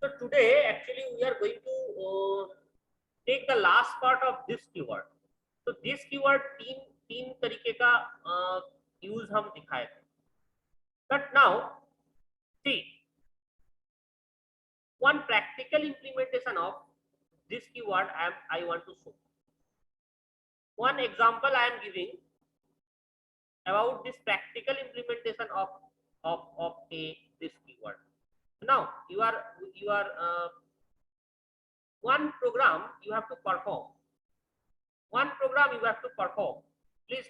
So today actually we are going to take the last part of this keyword. So this keyword तीन तरीके का use हम दिखाए थे. But now see one practical implementation of this keyword I want to show. One example I am giving about this practical implementation of this keyword. Now you are one program you have to perform. One program you have to perform. Please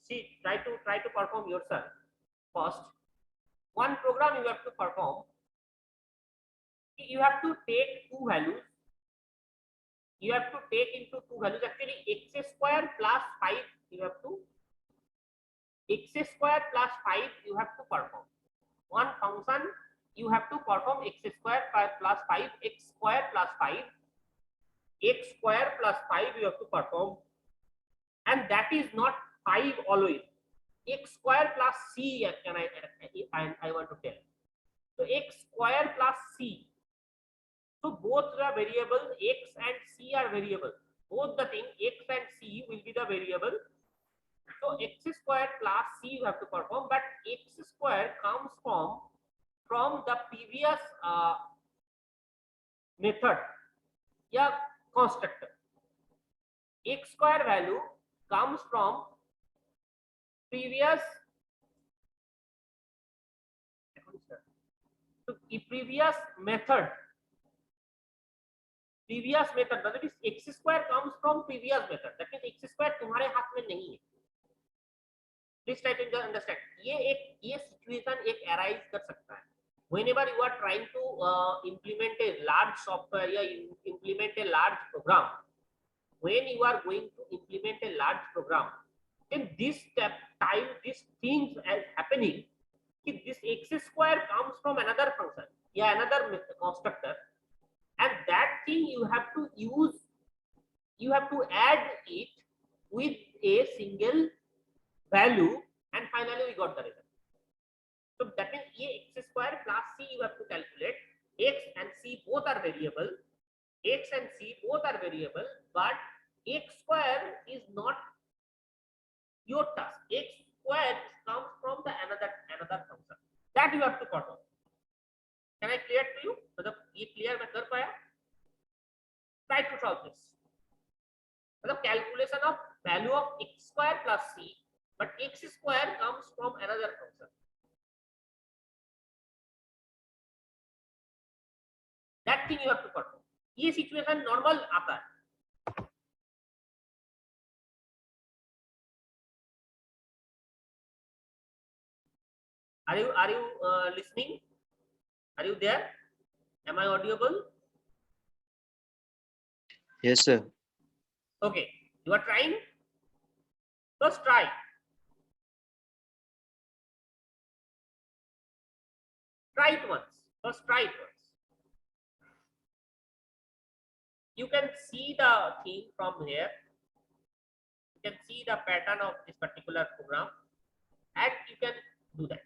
see, try to perform yourself first. One program you have to perform. You have to take two values. You have to take into two values. Actually, x square plus 5 you have to. X square plus 5 you have to perform. One function you have to perform x square plus 5, x square plus 5, x square plus 5 you have to perform, and that is not 5 always. X square plus c can I want to tell. So x square plus c. So both the variables x and c are variables. Both the thing x and c will be the variable. So x square plus c you have to perform, but x square comes from the previous method, yeah, constructor. X square value comes from previous method. That is x square comes from previous method. That means x square तुम्हारे हाथ में नहीं है. Please try to understand. ये situation एक arise कर सकता है. Whenever you are trying to implement a large software, या implement a large program, when you are going to implement a large program, then this things as happening, this x square comes from another function, yeah, another constructor, and that thing you have to use, you have to add it with a single value, and finally we got the result. So that means x square plus c you have to calculate. X and c both are variable. X and c both are variable, but x square is not your task. X square comes from the another function that you have to perform. Can I clear to you? मतलब ये clear मैं कर पाया? Try to solve this. मतलब calculation of value of x square plus c, but x square comes from another function. That thing you have to perform. ये situation normal आता है. Are you listening? Are you there? Am I audible? Yes, sir. Okay, you are trying. First try. Try it once. First try it once. You can see the thing from here. You can see the pattern of this particular program, and you can do that.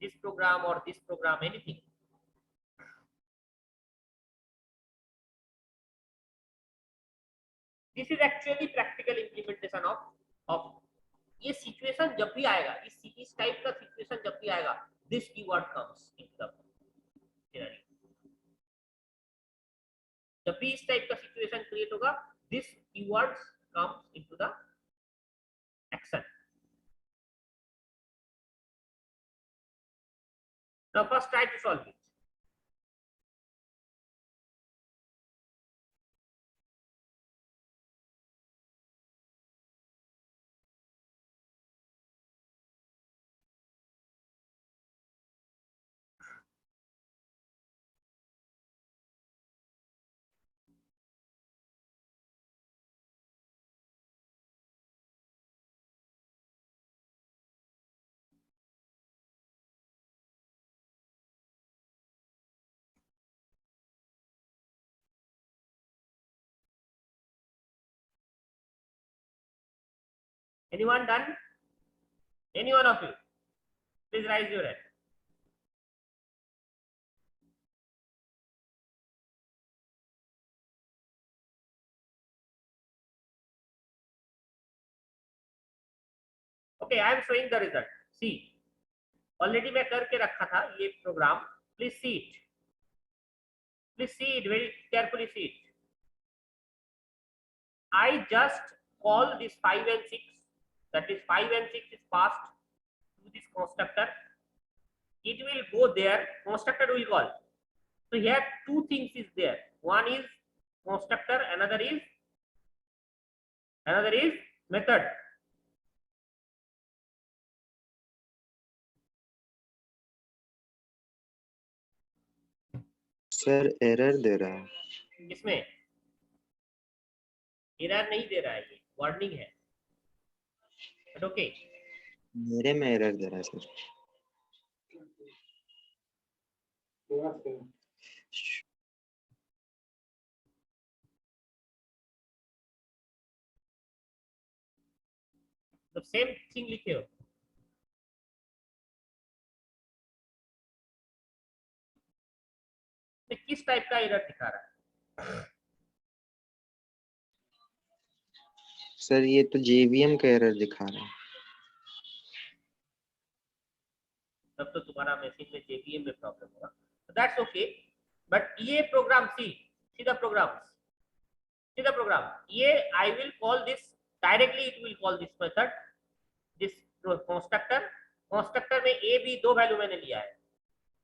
This program or this program, anything. This is actually practical implementation of ये situation जब भी आएगा, इस type का situation जब भी आएगा, this keyword comes into the scenario. जब भी इस type का situation create होगा, this keywords comes into the action. Now first try to solve it. Anyone done? Any one of you? Please raise your hand. Okay, I am showing the result, see already मैं करके रखा था ये program, please see it, please see it very carefully, see it. I just call this 5 and 6, that is 5 and 6 is passed to this constructor, it will go there, constructor will call. So here two things is there, one is constructor, another is method. Sir error दे रहा है. इसमें error नहीं दे रहा है, ये warning है. Okay, मेरे में एरर दे रहा है सर. तो सेम थिंग लिखे हो. तो किस टाइप का एरर दिखा रहा है? सर ये तो JVM का एरर दिखा रहा है. तब तो तुम्हारा मशीन में JVM में प्रॉब्लम होगा, so that's okay. बट ये प्रोग्राम सी द प्रोग्राम, ये I will call this directly, it will call this method, this constructor में a b दो वैल्यू मैंने लिया है.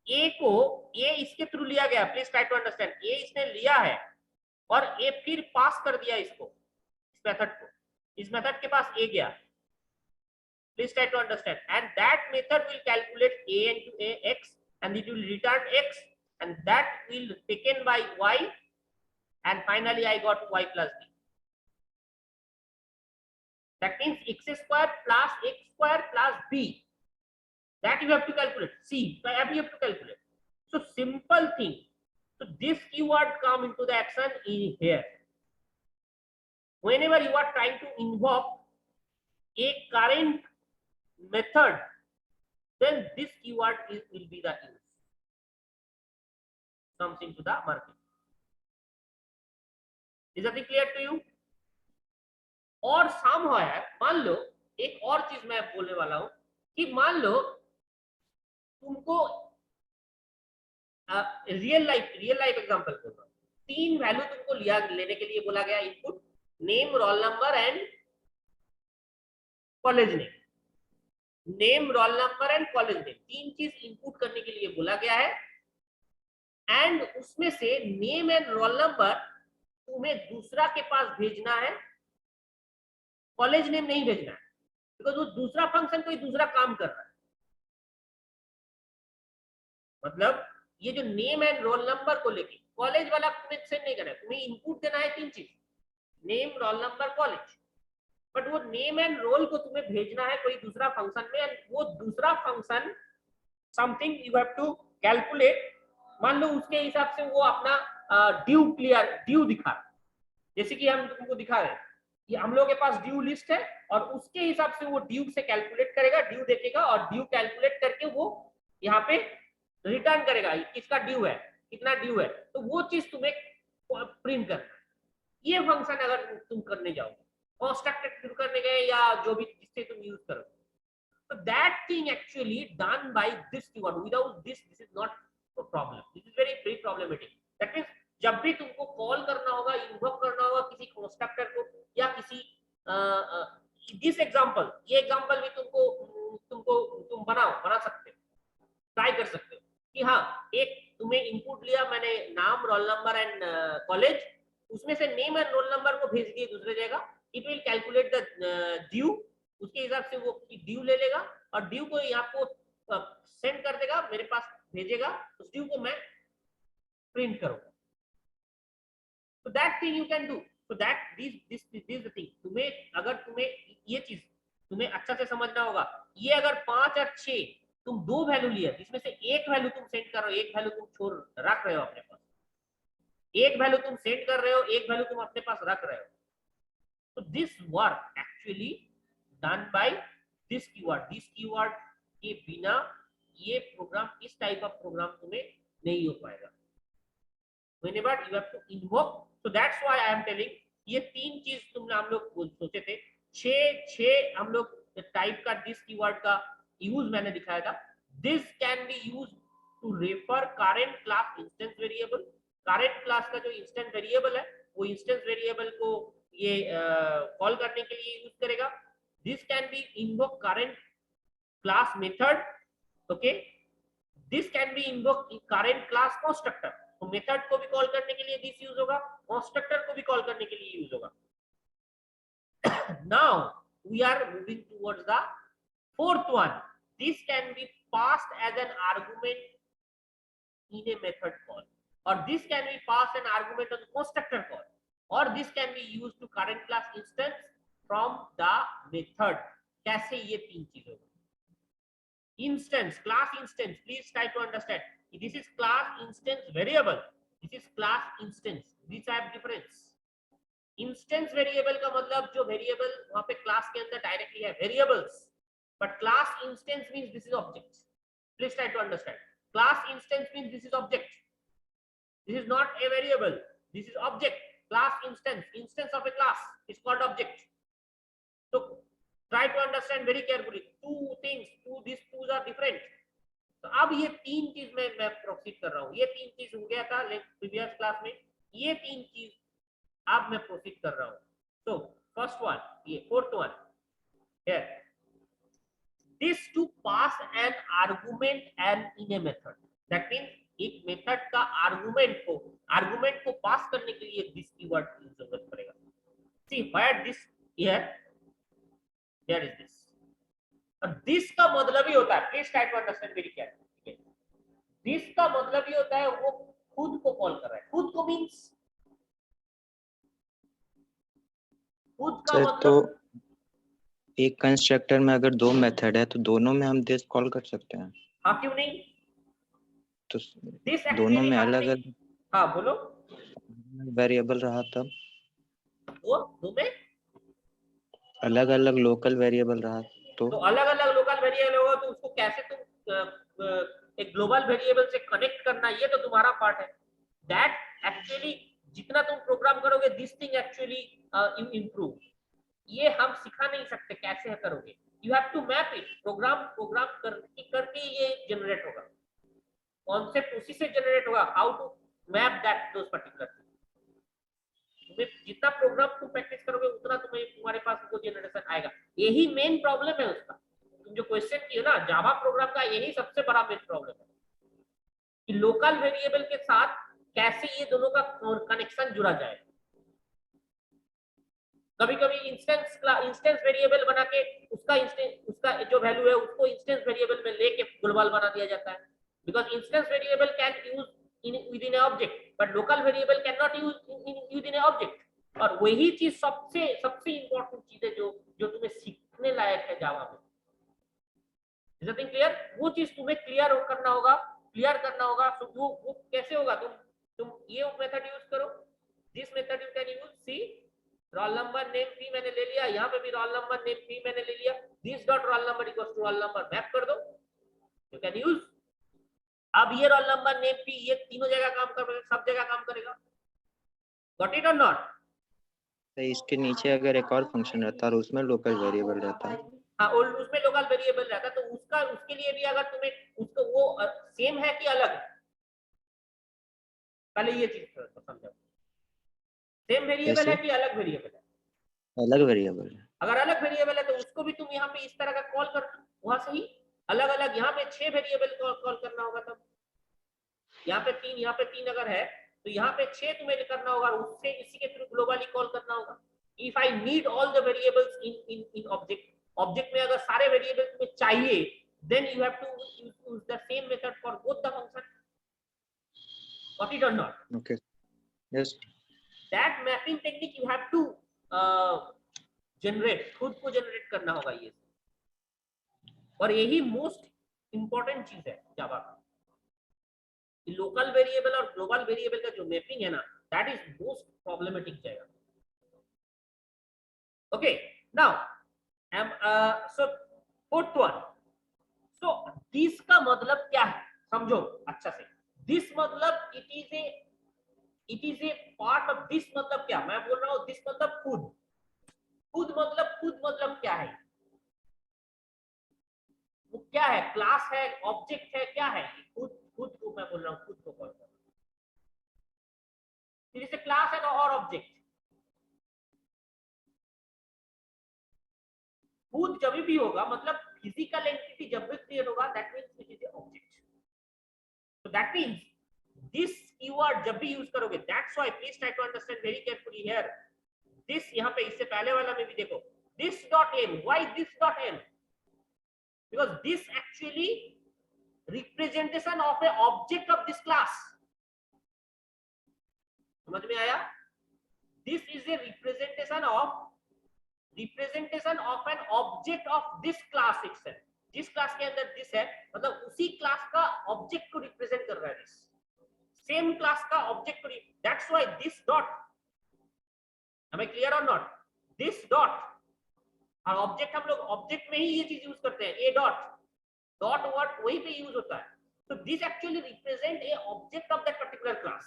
a को a इसके थ्रू लिया गया, please try to understand. a इसने लिया है और a फिर पास कर दिया इसको, इस मेथड को, इस मेथड के पास a गया. Please try to understand, and that method will calculate a into a x, and it will return x, and that will taken by y, and finally I got y plus b. That means x square plus x square plus b, that you have to calculate. See, you have to calculate. So simple thing. So this keyword come into the action in here. Whenever you are trying to invoke a current method, then this keyword will be the use, comes into the market. Is that clear to you? और somewhere मान लो एक और चीज मैं बोलने वाला हूं कि मान लो तुमको रियल लाइफ एग्जांपल बोल रहा हूं, 3 वैल्यू तुमको लेने के लिए बोला गया, input name, roll number and college name. Name, roll number and college name, 3 चीज इनपुट करने के लिए बोला गया है. एंड उसमें से नेम एंड रोल नंबर तुम्हें दूसरा के पास भेजना है, कॉलेज नेम नहीं भेजना है, बिकॉज वो दूसरा फंक्शन कोई दूसरा काम कर रहा है. मतलब ये जो नेम एंड रोल नंबर को लेके कॉलेज वाला तुम्हें सेंड नहीं करना है, तुम्हें इनपुट देना है 3 चीज, name, roll number, college. But वो नेम एंड रोल को तुम्हें भेजना है कोई दूसरा फंक्शन में, एंड वो दूसरा function something you have to calculate. मान लो उसके हिसाब से वो अपना ड्यू दिखा, जैसे कि हम तुमको दिखा रहे हैं कि हम लोग के पास ड्यू लिस्ट है, और उसके हिसाब से वो ड्यू से कैलकुलेट करेगा, ड्यू देखेगा, और ड्यू कैलकुलेट करके वो यहाँ पे रिटर्न करेगा किसका ड्यू है, कितना ड्यू है. तो वो चीज तुम्हें प्रिंट करना है. ये फंक्शन अगर तुम करने जाओगे, कंस्ट्रक्टर शुरू करने गए या जो भी जिससे तुम यूज करो, तो that thing actually done by this keyword. Without this is not a problem, this is very problematic. That means जब भी तुमको कॉल करना होगा, इन्वोक करना होगा किसी कंस्ट्रक्टर को या किसी दिस एग्जांपल, ये एग्जांपल भी तुम बना सकते हो, ट्राई कर सकते हो कि हाँ, एक तुम्हें इनपुट लिया मैंने, नाम, रोल नंबर एंड कॉलेज, उसमें से नेम एंड रोल नंबर को भेज दिए दूसरे जगह, it will calculate the due, उसके हिसाब से वो ड्यू ले लेगा और ड्यू को आपको सेंड कर देगा, मेरे पास भेजेगा, उस ड्यू को मैं प्रिंट करूंगा. So that thing you can do. So that this is the thing. तुम्हें ये चीज तुम्हें अच्छा से समझना होगा. ये अगर 5 और 6 तुम 2 वैल्यू लिया, जिसमें से एक वैल्यू तुम सेंड कर रहे हो, एक वैल्यू तुम छोड़ रख रहे हो अपने पास, एक वैल्यू तुम सेंड कर रहे हो, एक वैल्यू तुम अपने पास रख रहे हो. So this work actually done by this keyword के बिना ये प्रोग्राम, इस टाइप ऑफ प्रोग्राम तुम्हें नहीं हो पाएगा. Whenever you have to invoke, so that's why I am telling, ये 3 चीज तुमने हम लोग सोचे थे, 6 हम लोग टाइप का दिस कीवर्ड का यूज मैंने दिखाया था। This can be use to refer current class instance variable. Current class का जो इंस्टेंस वेरिएबल है वो इंस्टेंस वेरिएबल को ये कॉल करने के लिए यूज करेगा। This can B invoke current class method. Okay, this can B invoke current class constructor. तो मेथड को भी कॉल करने के लिए दिस यूज होगा, कंस्ट्रक्टर को भी कॉल करने के लिए यूज होगा। Now we are moving towards the fourth one. This can be passed as an argument in a method call, or this can be passed an argument on constructor call, or this can be used to current class instance from the method. कैसे ये तीन चीजें होगी? Instance, class instance, please try to understand. This is class instance variable, this is class instance, these have difference. Instance variable का मतलब जो variable वहां पे क्लास के अंदर डायरेक्टली है, variables, but class instance means this is object. Please try to understand, class instance means this is object, this is not a variable, this is object. Class instance of a class is called object. तो try to understand very carefully, two things, two this twos are different. तो अब ये तीन चीज में मैं proceed कर रहा हूं, ये तीन चीज हो गया था प्रीवियस क्लास में, ये तीन चीज अब मैं प्रोसीड कर रहा हूं। तो फर्स्ट वन, ये fourth one, here this to pass an argument and in a method, that means एक मेथड का आर्गुमेंट को पास करने के लिए दिस कीवर्ड की जरूरत पड़ेगा। see where this here there is this, और दिस का मतलब ही होता है, please try to understand very carefully, this का मतलब ही होता है वो खुद को कॉल कर रहा है। खुद को मींस खुद का सर मतलब, तो एक कंस्ट्रक्टर में अगर दो मेथड है तो दोनों में हम दिस कॉल कर सकते हैं? हाँ क्यों नहीं, तो दिस दोनों एक्चुअली में हमने, अलग अलग हाँ बोलो, वेरिएबल रहा तब, वो दो में अलग अलग लोकल वेरिएबल रहा तो तो अलग अलग लोकल वेरिएबल होगा, तो उसको कैसे तुम एक ग्लोबल वेरिएबल से कनेक्ट करना, ये तो तुम्हारा पार्ट है। दैट एक्चुअली जितना तुम प्रोग्राम करोगे, this thing actually you improve, ये हम सिखा नहीं सकते कैसे करोगे, you have to map it, program करके ये जनरेट होगा, कॉन्सेप्ट उसी से जनरेट होगा, how to map that those particular thing. तुम्हें जितना प्रोग्राम तुम प्रैक्टिस करोगे उतना तुम्हारे पास वो जनरेशन आएगा। यही मेन प्रॉब्लम है उसका, तुम जो क्वेश्चन किए ना जावा प्रोग्राम का, यही सबसे बड़ा मेन प्रॉब्लम है कि लोकल वेरिएबल के साथ कैसे ये दोनों का कनेक्शन जुड़ा जाए। कभी कभी इंस्टेंस वेरिएबल बना के उसका जो वैल्यू है उसको इंस्टेंस वेरिएबल में लेके ग्लोबल बना दिया जाता है, because instance variable can use within an object, but local variable cannot use within an object। और वही चीज सबसे इंपॉर्टेंट चीज है जो तुम्हें सीखने लायक है जावा में। Is everything clear? वो चीज तुम्हें क्लियर करना होगा। तो वो कैसे होगा, तुम ये मेथड यूज करो, this method you can use, see roll number name p मैंने ले लिया, यहाँ पे भी रोल नंबर नेम पी मैंने ले लिया, this dot roll number equals to roll number, map कर दो, यू कैन यूज। अब ये रोल नंबर नेम पी ये तीनों जगह काम करेगा, सब जगह काम करेगा, गॉट इट और नॉट? तो इसके नीचे अगर एक और फंक्शन रहता है और उसमें लोकल वेरिएबल रहता है, हाँ, और उसमें लोकल वेरिएबल रहता है, तो उसके लिए भी अगर तुम्हें उसको वो सेम है कि अलग है, पहले ये चीज समझो, सेम वेरिएबल है कि अलग वेरिएबल है? अलग वेरिएबल है। अगर अलग वेरिएबल है तो उसको भी तुम यहाँ पे इस तरह का कॉल कर दो, वहां से ही अलग अलग, यहाँ पे 6 वेरिएबल कॉल करना होगा, तब यहाँ पे तीन अगर है तो यहाँ पे 6 तुम्हें करना होगा, उससे इसी के थ्रू ग्लोबली कॉल करना होगा। If I need all the variables in object में अगर सारे वेरिएबल तुम्हें चाहिए, then you have to use the same method for both the function, got it or not? Okay, yes, that mapping technique you have to generate, खुद को generate करना होगा ये, और यही मोस्ट इंपॉर्टेंट चीज है जावा का, लोकल वेरिएबल और ग्लोबल वेरिएबल का जो मैपिंग है ना, दैट इज मोस्ट प्रॉब्लमेटिक जाएगा। Okay, now so fourth one, so this का मतलब क्या है समझो अच्छा से। दिस मतलब it is a part of this, मतलब क्या मैं बोल रहा हूं, दिस मतलब खुद मतलब क्या है, वो क्या है, क्लास है, ऑब्जेक्ट है, क्या है? खुद खुद को मैं बोल रहा हूँ, खुद को कॉल कर, फिर इसे क्लास है और ऑब्जेक्ट। खुद जब भी होगा मतलब फिजिकल एंटिटी जब भी क्रिएट होगा, that means it is a object. So that means this keyword जब भी यूज करोगे, that's why please try to understand very carefully here. This यहाँ पे इससे पहले वाला में भी देखो, this dot n, why this dot n? Because this actually representation of a object of this class. समझ में आया? This is a representation of an object of this class itself. जिस क्लास के अंदर दिस है मतलब उसी क्लास का ऑब्जेक्ट को रिप्रेजेंट कर रहा है दिस, सेम क्लास का ऑब्जेक्ट को। That's why this dot, am I clear or not? This dot, और ऑब्जेक्ट हम लोग ऑब्जेक्ट में ही ये चीज यूज करते हैं, ए डॉट, डॉट वर्ड वही पे यूज होता है। तो this actually represent a object of that particular class.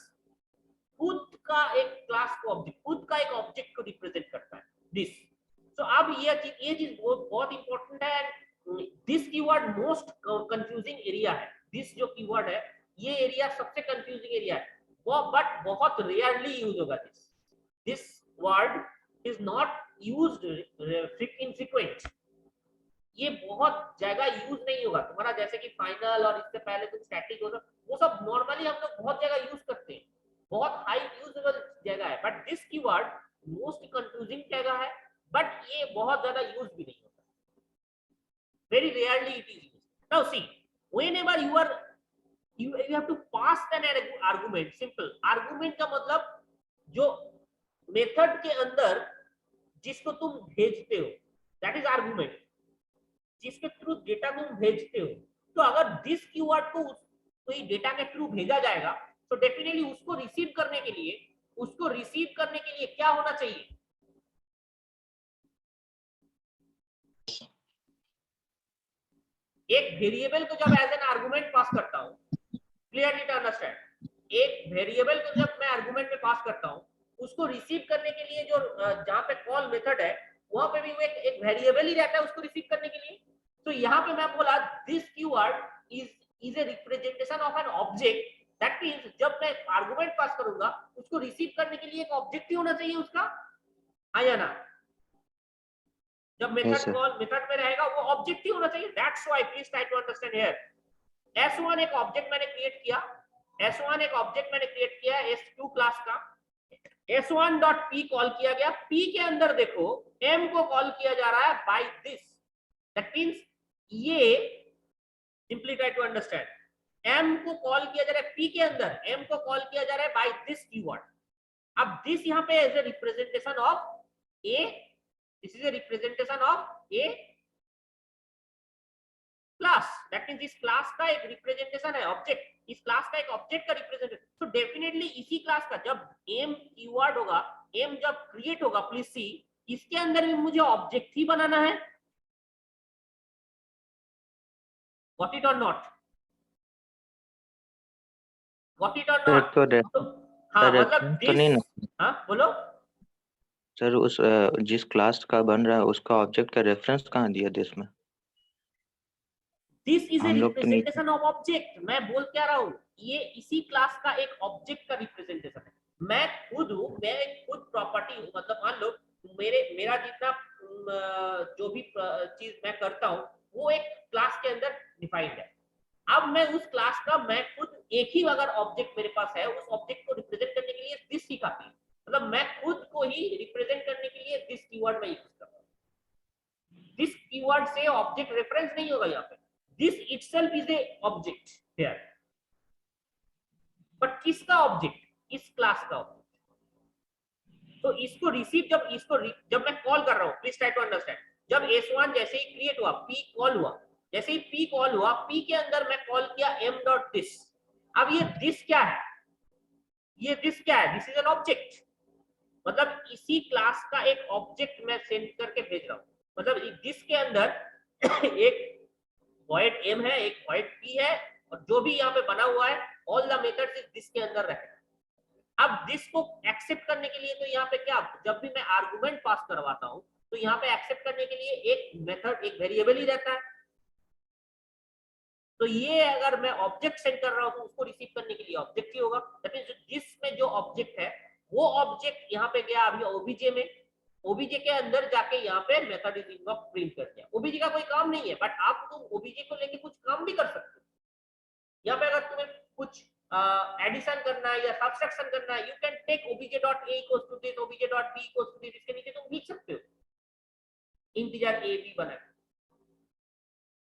खुद का एक क्लास को ऑब्जेक्ट, खुद का एक ऑब्जेक्ट को रिप्रेजेंट करता है दिस। तो अब ये चीज बहुत इंपॉर्टेंट है। This keyword most confusing area है। दिस जो कीवर्ड है ये एरिया सबसे कंफ्यूजिंग एरिया है, वो बट बहुत रेयरली यूज होगा। This word is not used infrequent, ये बहुत जगह यूज नहीं होगा तुम्हारा, जैसे कि फाइनल और इससे पहले तुम स्टैटिक हो, वो सब नॉर्मली हम लोग बहुत जगह यूज करते हैं, बहुत हाई यूजेबल जगह है। But this keyword most confusing जगह है, बट ये बहुत ज्यादा यूज भी नहीं होता, very rarely it is used. Now see, whenever you have to pass an argument, simple argument का मतलब जो मेथड के अंदर जिसको तुम भेजते हो, that is argument, जिसके थ्रू डेटा तुम भेजते हो। तो अगर दिस कीवर्ड को कोई डेटा के थ्रू भेजा जाएगा तो डेफिनेटली उसको रिसीव करने के लिए क्या होना चाहिए? एक वेरिएबल को जब एज एन आर्गुमेंट पास करता हूं, क्लियरली टू अंडरस्टैंड, एक वेरिएबल को जब मैं आर्गुमेंट में पास करता हूं, उसको रिसीव करने के लिए जो जहां पे कॉल मेथड है वहां पे भी वो एक वेरिएबल ही रहता है उसको रिसीव करने के लिए। तो यहाँ पे मैं बोला this keyword is a representation of an object, that means जब मैं आर्गुमेंट पास करूंगा उसको रिसीव करने के लिए एक ऑब्जेक्ट ही होना चाहिए उसका, हाँ या ना? जब मेथड कॉल मेथड में रहेगा वो ऑब्जेक्ट ही होना चाहिए। That's why please try to understand here. S1 एक ऑब्जेक्ट मैंने क्रिएट किया, S1 एक ऑब्जेक्ट मैंने क्रिएट किया S2 क्लास का, S1.p कॉल किया गया, p के अंदर देखो m को कॉल किया जा रहा है बाय दिस, दैट मींस ये simply try to understand, m को कॉल किया जा रहा है p के अंदर, m को कॉल किया जा रहा है बाय दिस कीवर्ड। अब दिस यहाँ पे as a representation of a, this is a representation of a class, that means इस क्लास का एक रिप्रेजेंटेशन है ऑब्जेक्ट, इस क्लास का एक ऑब्जेक्ट का रिप्रेजेंटेशन। तो डेफिनेटली इसी क्लास का जब एम कीवर्ड होगा, एम जब क्रिएट होगा, प्लीज सी, इसके अंदर भी मुझे ऑब्जेक्ट ही बनाना है, गॉट इट और नॉट? गॉट इट और नॉट? हाँ मतलब तो नहीं ना हाँ बोलो सर, उस जिस क्लास का बन रहा है उसका ऑब्जेक्ट का रेफरेंस कहाँ दिया दिस में? दिस इज ए हम लोग तो नहीं, रिप्रेजेंटेशन ऑफ ऑब्जेक्ट, मैं बोल क्या रहा हूँ, ये इसी क्लास का एक ऑब्जेक्ट का रिप्रेजेंटेशन है। मैं खुद हूँ, मैं खुद प्रॉपर्टी हूँ, मतलब मान लो मेरा जितना जो भी चीज मैं करता हूँ वो एक क्लास के अंदर डिफाइंड है। अब मैं उस क्लास का मैं खुद एक ही अगर ऑब्जेक्ट मेरे पास है, उस ऑब्जेक्ट को रिप्रेजेंट करने के लिए दिस ही काफी है, मतलब मैं खुद को ही रिप्रेजेंट करने के लिए दिस कीवर्ड में यूज कर रहा हूँ। दिस कीवर्ड से ऑब्जेक्ट रेफरेंस नहीं होगा यहाँ पे, this itself is a object here, but किसका ऑब्जेक्ट? इस क्लास का ऑब्जेक्ट। तो इसको रिसीव जब मैं कॉल कर रहा हूं, प्लीज ट्राई टू अंडरस्टैंड, जब S1 जैसे ही क्रिएट हुआ, p कॉल हुआ, जैसे ही p कॉल हुआ, p के अंदर मैं कॉल किया m.this। अब ये दिस क्या है? ये दिस क्या है? दिस इज एन ऑब्जेक्ट, मतलब इसी क्लास का एक ऑब्जेक्ट मैं सेंड करके भेज रहा हूं, मतलब दिस के अंदर एक void m है, एक void p है, और जो भी यहाँ पे बना हुआ है all the methods is this के अंदर रहेगा। अब दिस को एक्सेप्ट करने के लिए तो यहाँ पे क्या, जब भी मैं आर्गुमेंट पास करवाता हूँ तो यहाँ पे एक्सेप्ट करने के लिए एक मेथड, एक वेरिएबल ही रहता है, तो ये अगर मैं ऑब्जेक्ट सेंड कर रहा हूं तो उसको रिसीव करने के लिए ऑब्जेक्ट ही होगा। दैट मींस जिसमें जो ऑब्जेक्ट है वो ऑब्जेक्ट यहाँ पे गया अभी ओबीजे में, ओबीजे के अंदर जाके यहाँ पे मेथड इज इन्वोक्ड प्रिंट कर दिया। ओबीजे का कोई काम नहीं है, बट आप तुम ओबीजे को लेके कुछ काम भी कर सकते हो। यहाँ पे अगर तुम्हें कुछ एडिशन करना है या सब्ट्रैक्शन करना है, you can take obj.a equals to this, obj.b equals to this, इसके नीचे तुम लिख सकते हो इंटीजर a b बना।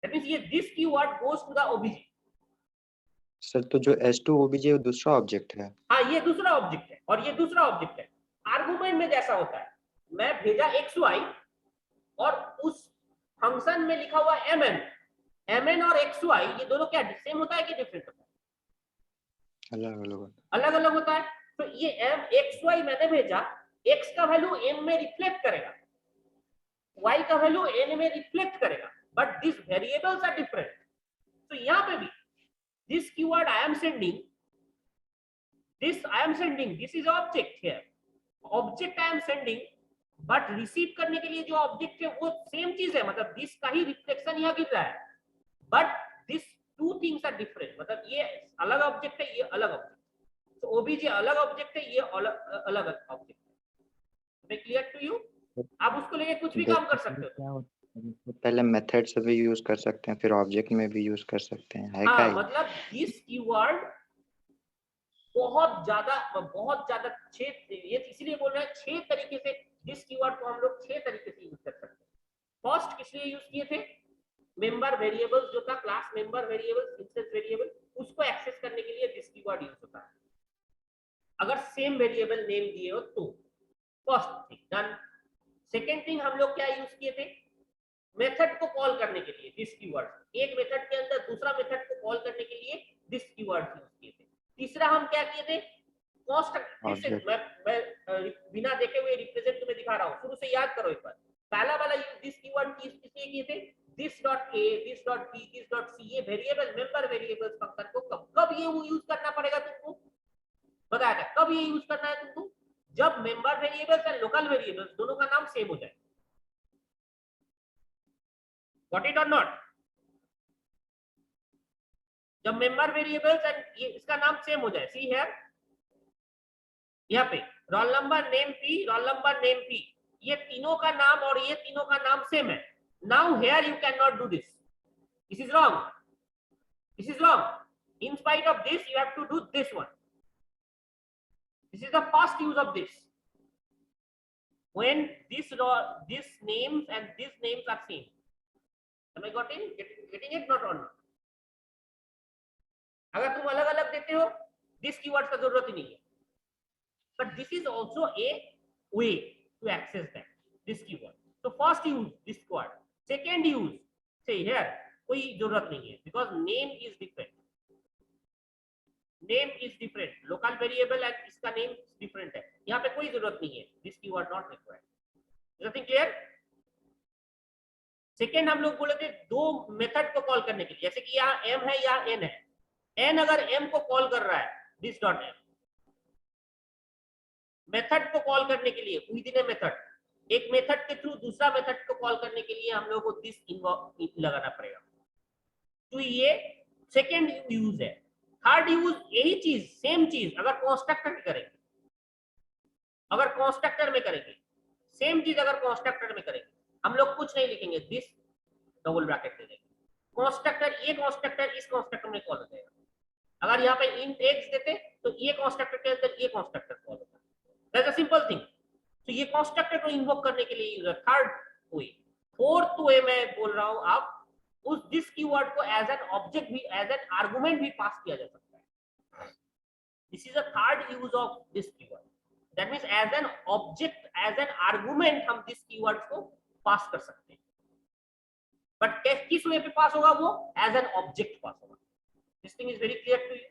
दैट मींस ये this keyword goes to the obj। Sir तो जो S2 OBJ वो दूसरा ऑब्जेक्ट है। हाँ, ये दूसरा ऑब्जेक्ट है और ये दूसरा ऑब्जेक्ट है। आर्गुमेंट में जैसा होता है, मैं भेजा xy और उस फंक्शन में लिखा हुआ mn और xy, ये दोनों क्या सेम होता है कि डिफरेंट होता है? अलग अलग होता है। तो ये xy मैंने भेजा, x का वैल्यू m में रिफ्लेक्ट करेगा, y का वैल्यू n में रिफ्लेक्ट करेगा, but this variables are different. तो यहाँ पे भी this keyword I am sending, this is object here, object I am sending, but receive करने के लिए जो ऑब्जेक्ट है वो सेम चीज है, मतलब this का ही रिफ्लेक्शन यहाँ गिर रहा है, but this two things are different, मतलब ये अलग ऑब्जेक्ट है, ये अलग ऑब्जेक्ट। तो OBJ अलग ऑब्जेक्ट है, ये अलग ऑब्जेक्ट है। मैं क्लियर टू यू? आप उसको लेके कुछ भी काम कर सकते हो। पहले मेथड से भी यूज कर सकते हैं, फिर ऑब्जेक्ट में भी यूज कर सकते हैं, है क्या? मतलब दिस कीवर्ड बहुत ज्यादा 6, ये इसलिए बोल रहे हैं 6 तरीके से दिस कीवर्ड को हम लोग 6 तरीके से यूज कर सकते हैं। फर्स्ट किस लिए यूज किए थे? मेंबर वेरिएबल्स जो था, class member variables, instance variable, उसको एक्सेस करने के लिए दिस कीवर्ड यूज होता है, अगर सेम वेरिएबल नेम दिए हो तो। First thing done. Second thing हम लोग क्या यूज किए थे? मेथड को कॉल करने के लिए दिस कीवर्ड, एक मेथड के अंदर दूसरा मेथड को कॉल करने के लिए दिस कीवर्ड यूज किए थे। तीसरा हम क्या किए थे? मैं बिना देखे हुए रिप्रेजेंट तुम्हें दिखा रहा हूं, शुरू से याद करो एक बार। पहला वाला दिस कीवर्ड किसलिए किए थे? This dot a, this dot b, this dot c, ये वेरिएबल मेंबर वेरिएबल्स फंक्शन को कब ये यूज करना पड़ेगा तुमको? बताया था कब ये यूज करना है तुमको? जब मेंबर वेरिएबल्स और लोकल वेरिएबल्स दोनों का नाम सेम हो जाए। Got it or not? जब मेंबर वेरिएबल्स एंड इसका नाम सेम हो जाए, सी हियर, यहाँ पे role number name P, role number name P, ये तीनों का नाम और ये तीनों का नाम सेम है। Now here you can not do this, this is wrong, this is wrong. In spite of this you have to do this one, this is the first use of this, when this names and these names are same. Am I getting it not or not? अगर तुम अलग अलग देते हो this keyword का जरूरत ही नहीं है, but this is also a way to access that this keyword. So first use this keyword, second use say here कोई जरूरत नहीं है, because name is different, local variable and इसका नेम डिफरेंट है, यहाँ पे कोई जरूरत नहीं है, this keyword not required. Everything clear? Second हम लोग बोले थे दो मेथड को कॉल करने के लिए, जैसे कि यहाँ m है या n है, n अगर m को कॉल कर रहा है दिस डॉट m, मेथड को कॉल करने के लिए विद इन ए मेथड, एक मेथड के थ्रू दूसरा मेथड को कॉल करने के लिए हम लोग को दिस लगाना पड़ेगा। तो ये सेकेंड यूज है। थर्ड यूज यही चीज, सेम चीज अगर कंस्ट्रक्टर में करेंगे, सेम चीज अगर कंस्ट्रक्टर में करेंगे, हम लोग कुछ नहीं लिखेंगे, दिस डबल ब्रैकेट दे देंगे, कंस्ट्रक्टर, ये कंस्ट्रक्टर इस कंस्ट्रक्टर में कॉल हो जाएगा। अगर यहाँ पे इंट एक्स देते तो ये कंस्ट्रक्टर के अंदर ये कंस्ट्रक्टर कॉल होता है। That's a simple thing. तो ये कंस्ट्रक्टर को इन्वोक करने के लिए यूज है। Third way. फोर्थ वे मैं बोल रहा हूँ, आप उस दिस कीवर्ड को एज एन ऑब्जेक्ट भी, एज एन आर्गुमेंट भी पास किया जा सकता है। This is a third use of this keyword. That means as an object, as an argument हम दिस कीवर्ड को पास कर सकते हैं, बट किस वे पे पास होगा? वो एज एन ऑब्जेक्ट पास होगा। This thing is very clear to you?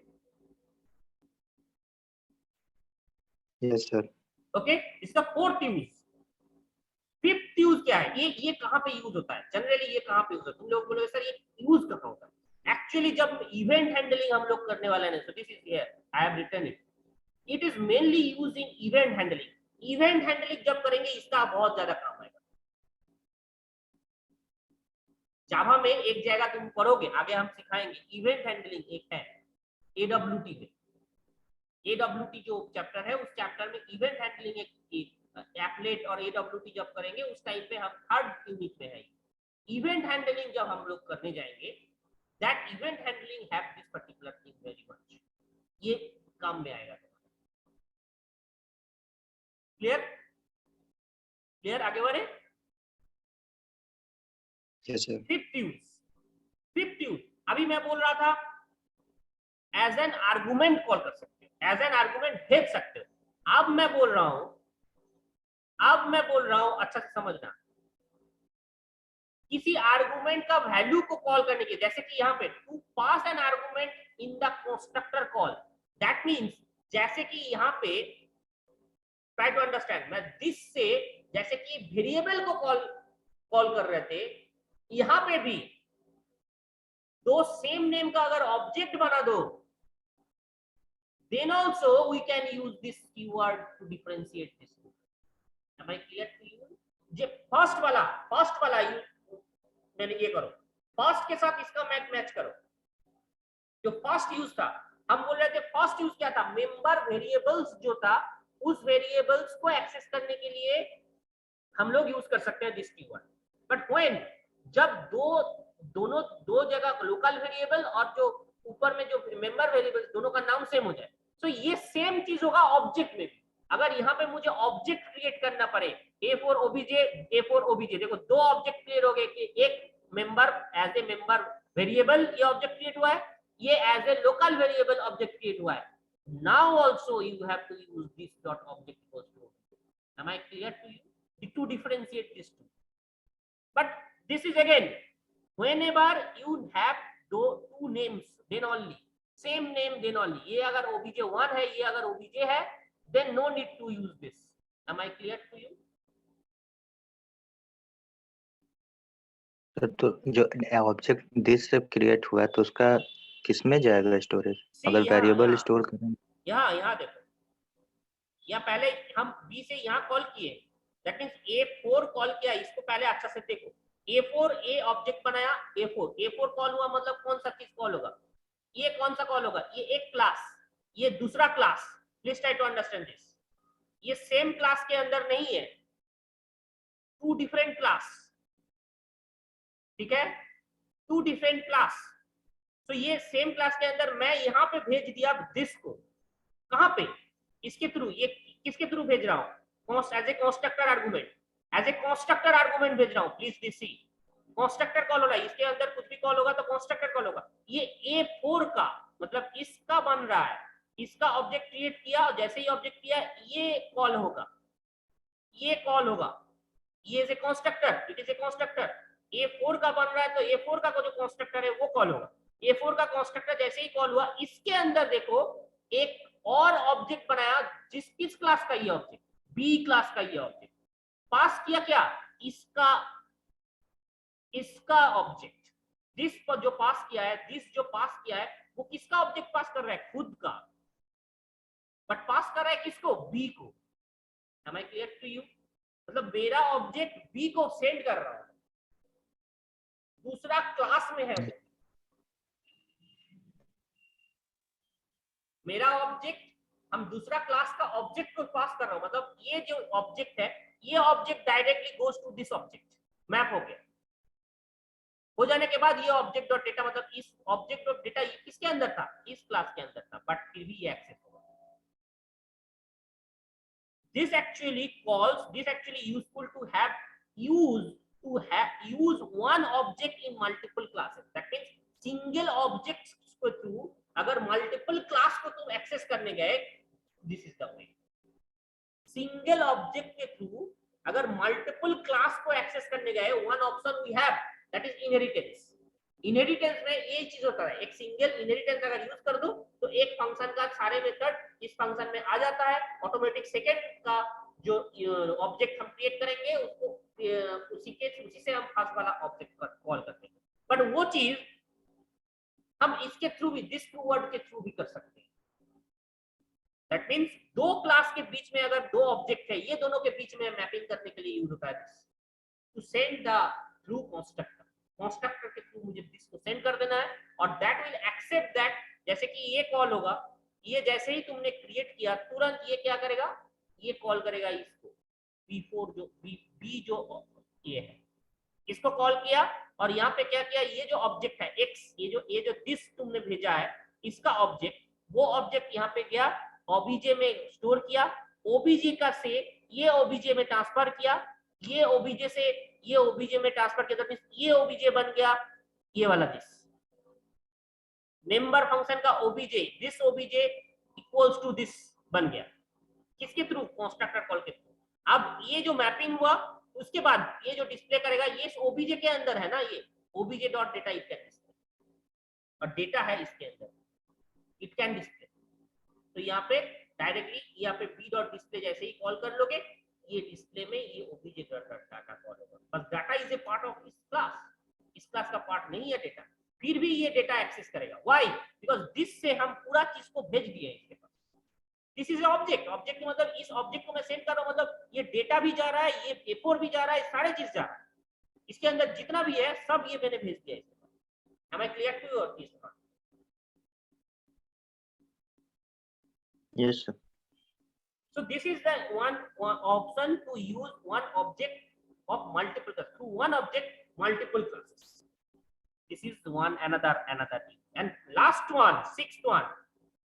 Yes sir. Okay, इसका फोर्थ यूज। फिफ्थ यूज क्या है? ये कहां पे यूज होता है जनरली? ये कहां पे यूज होता है? तुम लोग बोलोगे सर ये यूज कहां होता है? एक्चुअली जब इवेंट हैंडलिंग हम लोग करने वाले हैं, so this is here, I have written it, it is mainly used in event handling. Event handling जब करेंगे इसका बहुत ज्यादा काम आएगा। जावा में एक जगह तुम पढ़ोगे, आगे हम सिखाएंगे, इवेंट हैंडलिंग एक है एडब्ल्यूटी में। एडब्ल्यूटी जो चैप्टर है, उस चैप्टर में इवेंट हैंडलिंग एक एप्लेट और एडब्ल्यूटी जब करेंगे उस टाइम पे हम थर्ड यूनिट में है। इवेंट हैंडलिंग जब हम लोग करने जाएंगे, that event handling have this particular thing very much, ये काम में आएगा। क्लियर? क्लियर? आगे बढ़े। Yes sir. फिफ्थ यूज अभी मैं बोल रहा था एज एन आर्गुमेंट कॉल कर सकते हो, एज एन आर्गुमेंट भेज सकते हो। अब मैं बोल रहा हूं अच्छा से समझना, किसी आर्गुमेंट का वैल्यू को कॉल करने के, जैसे कि यहाँ पे to pass an argument in the constructor call, that means जैसे कि यहाँ पे ट्राई टू अंडरस्टैंड, मैं दिस से जैसे कि वेरिएबल को कॉल कर रहे थे, यहां पे भी दो सेम नेम का अगर ऑब्जेक्ट बना दो, then also we can use this keyword to differentiate this two. Am I clear to you? J first वाला मैंने ये करो, फर्स्ट के साथ इसका मैच करो। जो फर्स्ट यूज था, हम बोल रहे थे फर्स्ट यूज क्या था, मेंबर वेरिएबल्स जो था, उस वेरिएबल्स को एक्सेस करने के लिए हम लोग यूज कर सकते हैं दिस कीवर्ड। बट व्हेन, जब दो जगह लोकल वेरिएबल और जो ऊपर में जो मेंबर वेरिएबल दोनों का नाम सेम हो जाए, तो ये सेम चीज होगा ऑब्जेक्ट में भी। अगर यहाँ पे मुझे ऑब्जेक्ट क्रिएट करना पड़े A4 OBJ, देखो दो ऑब्जेक्ट क्रिएट हो गए कि एक member as a member variable ये ऑब्जेक्ट क्रिएट हुआ है, ये as a local variable object create हुआ है। Now also you have to use this dot object equals to. Am I clear to you? To differentiate these two. But this is again, whenever you have two names, then only same name, then only, ये अगर obj1 है, ये अगर obj है, then no need to use this. Am I clear to you? तो जो object this से create हुआ है तो उसका किसमें जाएगा स्टोरेज, अगर वेरिएबल स्टोर करें? यहाँ देखो, या पहले हम b से यहाँ कॉल किए, दैट मींस A4 कॉल किया, इसको पहले अच्छा से देखो, A4 A ऑब्जेक्ट बनाया, A4 कॉल हुआ, मतलब कौन सा चीज कॉल होगा, ये कौन सा कॉल होगा, ये एक क्लास, ये दूसरा class. Please try to understand this, ये सेम क्लास के अंदर नहीं है, टू डिफरेंट क्लास, ठीक है, टू डिफरेंट क्लास। तो ये सेम क्लास के अंदर मैं यहाँ पे भेज दिया दिस को, कहां पे, इसके थ्रू, ये किसके थ्रू भेज रहा हूं, as a constructor argument, as a constructor argument भेज रहा हूं। Please this see constructor call हो रहा है, इसके अंदर कुछ भी कॉल होगा तो कंस्ट्रक्टर कॉल होगा। ये A4 का मतलब इसका बन रहा है, इसका ऑब्जेक्ट क्रिएट किया और जैसे ही ऑब्जेक्ट किया ये कॉल होगा, ये कॉल होगा, ये is a constructor, it is a constructor. A4 का बन रहा है तो A4 का जो कंस्ट्रक्टर है वो कॉल होगा। A4 का कंस्ट्रक्टर जैसे ही कॉल हुआ, इसके अंदर देखो एक और ऑब्जेक्ट बनाया, किस क्लास का ये ऑब्जेक्ट, B क्लास का ये ऑब्जेक्ट पास किया, क्या इसका ऑब्जेक्ट, दिस पर जो पास किया है, दिस जो पास किया है वो किसका ऑब्जेक्ट पास कर रहा है, खुद का, बट पास कर रहा है किसको, B को। Am I clear to you? मतलब मेरा ऑब्जेक्ट B को सेंड कर रहा हूं, दूसरा क्लास में है वो, मेरा ऑब्जेक्ट, हम दूसरा क्लास का ऑब्जेक्ट को पास कर रहा हूं, मतलब ये जो ऑब्जेक्ट है, ये object directly goes to this object, map हो गया। हो जाने के बाद ये ऑब्जेक्ट डॉट डेटा, मतलब इस ऑब्जेक्ट डॉट डेटा किसके अंदर था, इस क्लास के अंदर था, बट फिर भी ये एक्सेस होगा। This actually useful to have use one object in multiple classes. That means single objects के थ्रू अगर मल्टीपल क्लास को तुम एक्सेस करने गए, this is the way. Single object के थ्रू अगर मल्टीपल क्लास को एक्सेस करने गए, one option we have, that is inheritance. Inheritance में ये चीज होता है, एक सिंगल इनहेरिटेंस अगर यूज कर दो तो एक फंक्शन का सारे मेथड इस फंक्शन में आ जाता है, ऑटोमेटिक सेकंड का जो ऑब्जेक्ट हम क्रिएट करेंगे उसको उसी से हम फर्स्ट वाला ऑब्जेक्ट कॉल करते हैं। बट वो चीज हम इसके थ्रू भी, दिस कीवर्ड के थ्रू भी कर सकते हैं। दैट मींस दो क्लास के बीच में अगर दो ऑब्जेक्ट है, ये दोनों के बीच में मैपिंग करने के लिए यूज होता है to send the through constructor. Constructor के थ्रू मुझे दिस को सेंड कर देना है और दैट विल एक्सेप्ट दैट। जैसे कि ये कॉल होगा, ये जैसे ही तुमने क्रिएट किया तुरंत ये क्या करेगा, ये कॉल करेगा इसको B4 जो B जो ये है इसको कॉल किया और यहाँ पे क्या किया, ये जो ऑब्जेक्ट है x, ये जो दिस तुमने भेजा है इसका ऑब्जेक्ट, वो ऑब्जेक्ट यहाँ पे गया ओबीजे में स्टोर किया, ओबीजे का से ये ओबीजे में ट्रांसफर किया, ये ओबीजे से ये ओबीजे में ट्रांसफर किया, ये ओबीजे बन गया ये वाला दिस मेंबर फंक्शन का obj, this obj equals to this बन गया किसके थ्रू, कंस्ट्रक्टर कॉल के थ्रू। अब ये जो मैपिंग हुआ उसके बाद ये जो डिस्प्ले करेगा ये ओबीजे के अंदर है ना, ये OBJ dot data it can display और डेटा है इसके अंदर इट कैन डिस्प्ले। तो यहाँ पे डायरेक्टली यहाँ पे बी डॉट डिस्प्ले जैसे ही कॉल कर लोगे ये डिस्प्ले में ये ओबीजे डाटा कॉल होगा, बस data is a part of इस क्लास का पार्ट नहीं है डेटा, फिर भी ये डेटा एक्सेस करेगा। व्हाई? बिकॉज दिस से हम पूरा चीज को भेज दिए इसके पास। दिस इज ऑब्जेक्ट, ऑब्जेक्ट मतलब इस ऑब्जेक्ट को मैं सेंड कर रहा हूं, मतलब ये डेटा भी जा रहा है, ये A4 भी जा रहा है, सारे चीज जा रहा है, इसके अंदर जितना भी है सब ये मैंने भेज दिया इसके पास। am I clear to you or is not? Yes sir. So this is the one option to use one object of multiple classes, through one object multiple classes. This is one another thing. And last one, sixth one,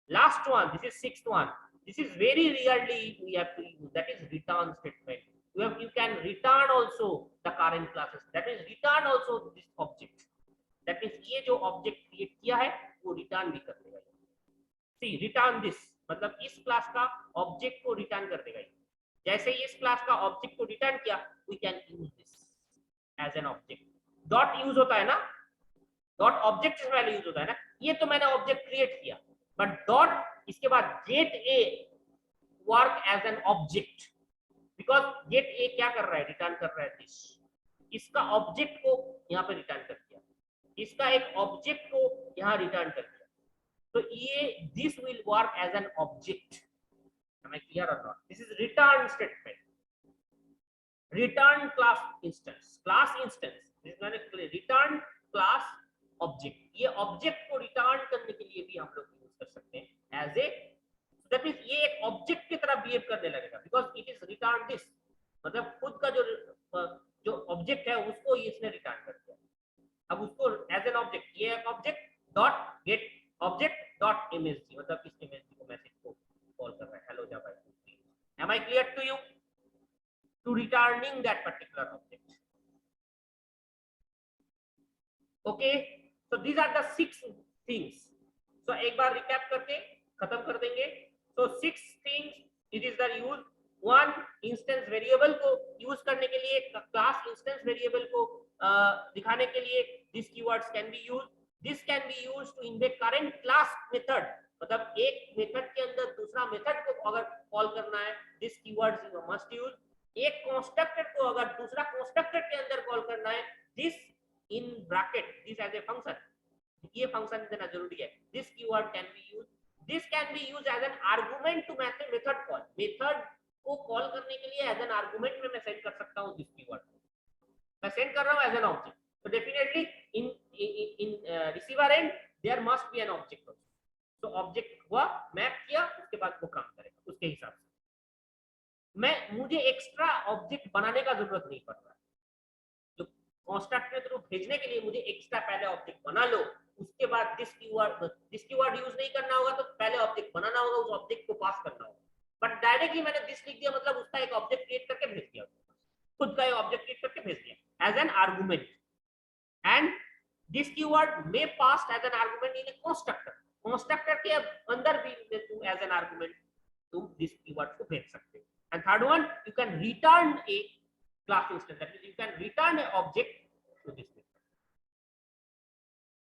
this is sixth one. This is very rarely we have to use, that is return statement. You can return also the current classes, that is return also this object, that means ये जो object create किया है वो return भी कर देगा। See, return this मतलब इस क्लास का ऑब्जेक्ट को रिटर्न कर देगा। जैसे ही इस क्लास का ऑब्जेक्ट को रिटर्न किया we can use this as an object. Dot use होता है ना, डॉट ऑब्जेक्ट से पहले यूज होता है ना, ये तो मैंने ऑब्जेक्ट क्रिएट किया, बट डॉट इसके बाद get a work as an object, because get a क्या कर रहा है, रिटर्न कर रहा है दिस, इसका ऑब्जेक्ट को यहाँ पे रिटर्न कर दिया, इसका एक ऑब्जेक्ट को यहाँ रिटर्न कर दिया, तो ये this will work as an object. Am I clear or not? This is return statement. Return class instance. Class instance. This is return class object. ये object को return करने के लिए भी हम लोग यूज कर सकते हैं as a, that means ये एक object की तरह behave करने लगेगा because it is return this, मतलब खुद का जो object है उसको इसने return कर दिया, अब उसको as an object, ये एक object dot get object dot msg, मतलब इस msg को मैसेज को कॉल कर रहा है hello java। am I clear to you to returning that particular object? okay, so these are the 6 things. so एक बार recap करके खत्म कर देंगे। so 6 things it is the use, one instance variable को यूज करने के लिए, class instance variable को दिखाने के लिए these keywords can be used. This can be used to invoke current class method, मतलब एक मेथड के अंदर दूसरा मेथड को अगर कॉल करना है this keywords you must use. एक कंस्ट्रक्टर को अगर दूसरा कंस्ट्रक्टर के अंदर कॉल करना है this in bracket, this as a function, ये फंक्शन देना जरूरी है। this keyword can be used. this can be used as an argument to method call, method को कॉल करने के लिए as an argument में मैं सेंड कर सकता हूँ this keyword, मैं सेंड कर रहा हूँ as an object, so definitely in receiver end there must be an object also. so object हुआ, मैप किया, उसके बाद वो काम करेगा उसके हिसाब से। मुझे एक्स्ट्रा ऑब्जेक्ट बनाने का जरूरत नहीं पड़ रहा है, तो कंस्ट्रक्ट के थ्रू भेजने के लिए मुझे एक्स्ट्रा पहले ऑब्जेक्ट बना लो, उसके बाद दिस कीवर्ड यूज नहीं करना होगा, तो पहले ऑब्जेक्ट बनाना होगा, उस ऑब्जेक्ट को पास करना होगा। बट डायरेक्टली मैंने दिस लिख दिया मतलब उसका एक ऑब्जेक्ट क्रिएट करके भेज दिया, खुद का एक ऑब्जेक्ट क्रिएट करके भेज दिया as an argument, and this keyword may pass as an argument in a constructor. constructor के अंदर भी तुम as an argument तुम this keyword को भेज सकते हो। and third one, you can return a class instance, that means you can return a object to this method.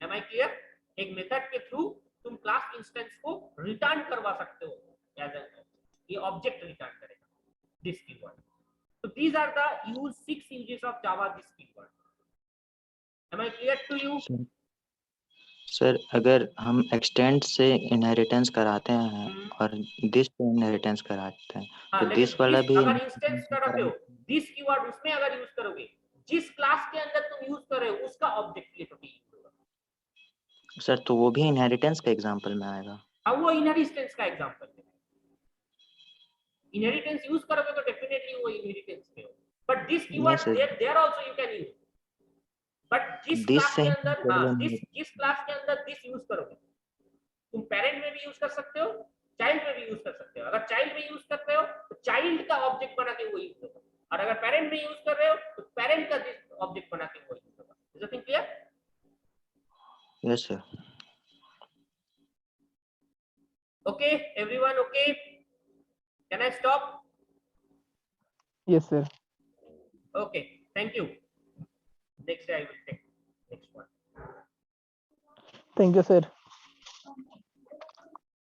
am I clear? एक मेथड के थ्रू तुम क्लास इंस्टेंस को return करवा सकते हो as an object, ये ऑब्जेक्ट रिटर्न करेगा this keyword. so these are the 6 uses of Java this keyword. am I clear to you? Sir अगर हम एक्सटेंड से इनहेरिटेंस कराते हैं और दिस से इनहेरिटेंस कराते हैं तो दिस वाला भी अगर इंस्टेंस कराते हो दिस कीवर्ड उसमें अगर यूज करोगे जिस क्लास के अंदर तुम यूज कर रहे हो उसका ऑब्जेक्ट के लिए तो यूज होगा। सर तो वो भी इनहेरिटेंस के एग्जांपल में आएगा। अब वो इनहेरिटेंस का एग्जांपल है। इनहेरिटेंस यूज करोगे तो डेफिनेटली वो इनहेरिटेंस में हो, बट दिस नहीं keyword sir, there also you can use, but जिस दिस क्लास से के ही अंदर, हाँ, प्रॉब्लम जिस क्लास के अंदर दिस यूज करोगे, तुम पेरेंट में भी यूज कर सकते हो, चाइल्ड में भी यूज कर सकते हो। अगर चाइल्ड में यूज करते हो तो चाइल्ड का ऑब्जेक्ट बना के वो यूज होगा, और अगर पेरेंट में यूज कर रहे हो तो पेरेंट का दिस ऑब्जेक्ट बना के वो यूज होगा। Is everything clear? Yes sir. Okay, everyone, okay? Can I stop? Yes, sir. Okay, thank you. Next I will take next one. Thank you, sir.